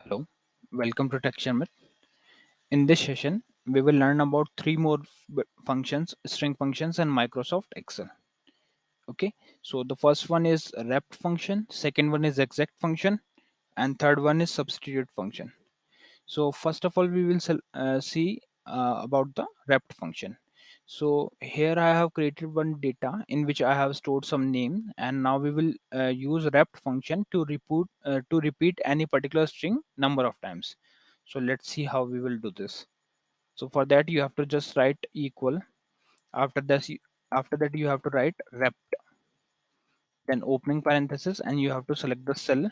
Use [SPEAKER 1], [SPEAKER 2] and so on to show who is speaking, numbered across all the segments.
[SPEAKER 1] Hello, welcome to Tech Sharmit. In this session, we will learn about three more functions, string functions and Microsoft Excel. Okay, so the first one is Rept function, second one is exact function, and third one is substitute function. So first of all, we will see about the Rept function. So here I have created one data in which I have stored some name, and now we will use Rept function to repeat any particular string number of times. So let's see how we will do this. So for that you have to just write equal. After this, after that you have to write Rept, then opening parenthesis, and you have to select the cell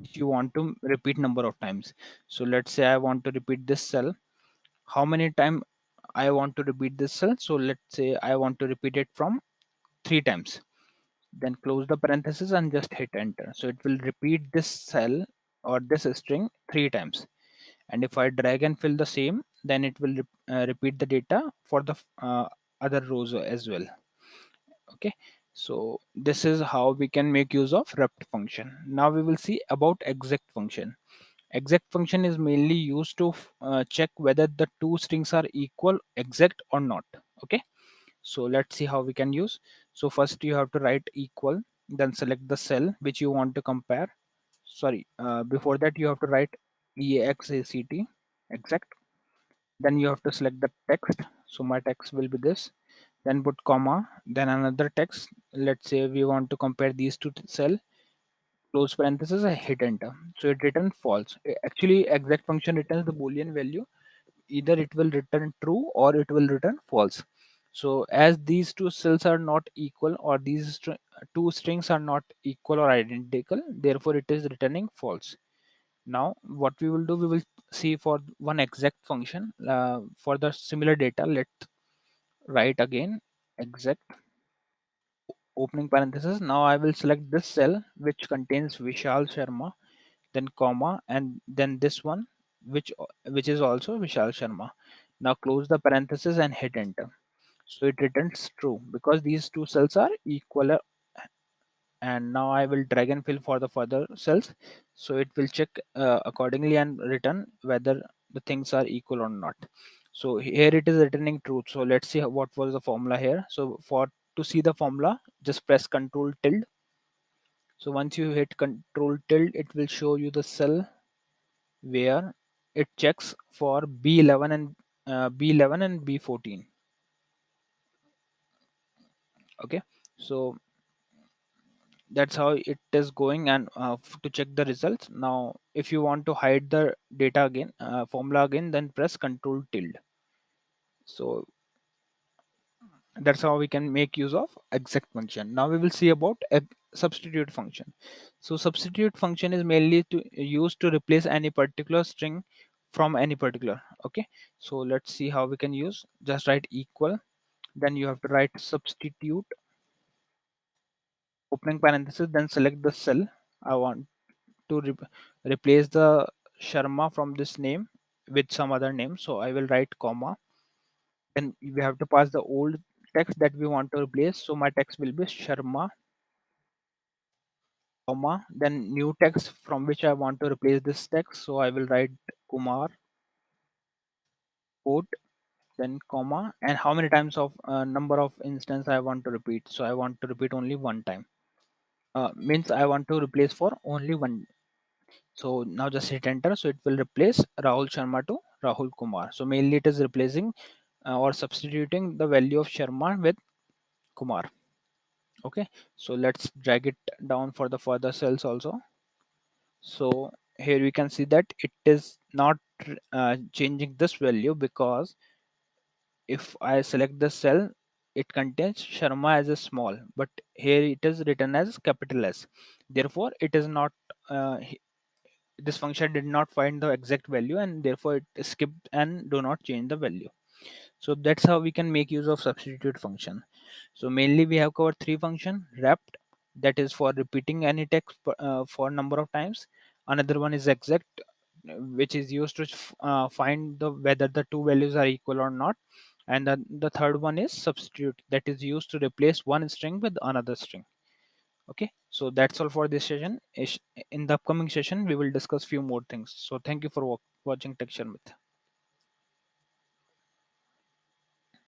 [SPEAKER 1] which you want to repeat number of times. So let's say I want to repeat this cell. How many time I want to repeat this cell? So let's say I want to repeat it from 3 times. Then close the parenthesis and just hit enter. So it will repeat this cell or this string 3 times. And if I drag and fill the same, then it will repeat the data for the other rows as well. Okay, so this is how we can make use of Rept function. Now we will see about exact function. Exact function is mainly used to check whether the two strings are equal, exact or not. Okay, so let's see how we can use. So first you have to write equal, then select the cell which you want to compare. Sorry, before that you have to write exact, exact. Then you have to select the text. So my text will be this. Then put comma, then another text. Let's say we want to compare these two cell, close parenthesis, I hit enter. So it returns false. Actually, exact function returns the boolean value. Either it will return true or it will return false. So as these two cells are not equal, or these two strings are not equal or identical, therefore it is returning false. Now what we will do, we will see for one exact function. For the similar data, let's write again exact, opening parenthesis. Now I will select this cell which contains Vishal Sharma, then comma, and then this one which is also Vishal Sharma. Now close the parenthesis and hit enter. So it returns true because these two cells are equal. And now I will drag and fill for the further cells. So it will check accordingly and return whether the things are equal or not. So here it is returning true. So let's see what was the formula here. So for to see the formula, just press Control tilde. So once you hit Control tilde, it will show you the cell where it checks for B11 and B11 and B14. Okay, so that's how it is going. And to check the results, now if you want to hide the data again, formula again, then press Control tilde. So that's how we can make use of exact function. Now we will see about a substitute function. So substitute function is mainly to used to replace any particular string from any particular. Okay, so let's see how we can use. Just write equal, then you have to write substitute, opening parenthesis, then select the cell I want to replace the Sharma from this name with some other name. So I will write comma. Then we have to pass the old text that we want to replace. So my text will be Sharma, comma. Then new text from which I want to replace this text. So I will write Kumar, quote, then comma. And how many times of number of instance I want to repeat. So I want to repeat only one time. Means I want to replace for only one. So now just hit enter. So it will replace Rahul Sharma to Rahul Kumar. So mainly it is replacing or substituting the value of Sharma with Kumar. Okay, so let's drag it down for the further cells also. So here we can see that it is not changing this value, because if I select the cell, it contains Sharma as a small, but here it is written as capital S. Therefore, it is not this function did not find the exact value, and therefore it skipped and do not change the value. So that's how we can make use of substitute function. So mainly we have covered three function: Rept, that is for repeating any text for number of times. Another one is exact, which is used to find the whether the two values are equal or not. And then the third one is substitute, that is used to replace one string with another string. Okay, So that's all for this session. In the upcoming session, we will discuss few more things. So thank you for watching Texture Myth.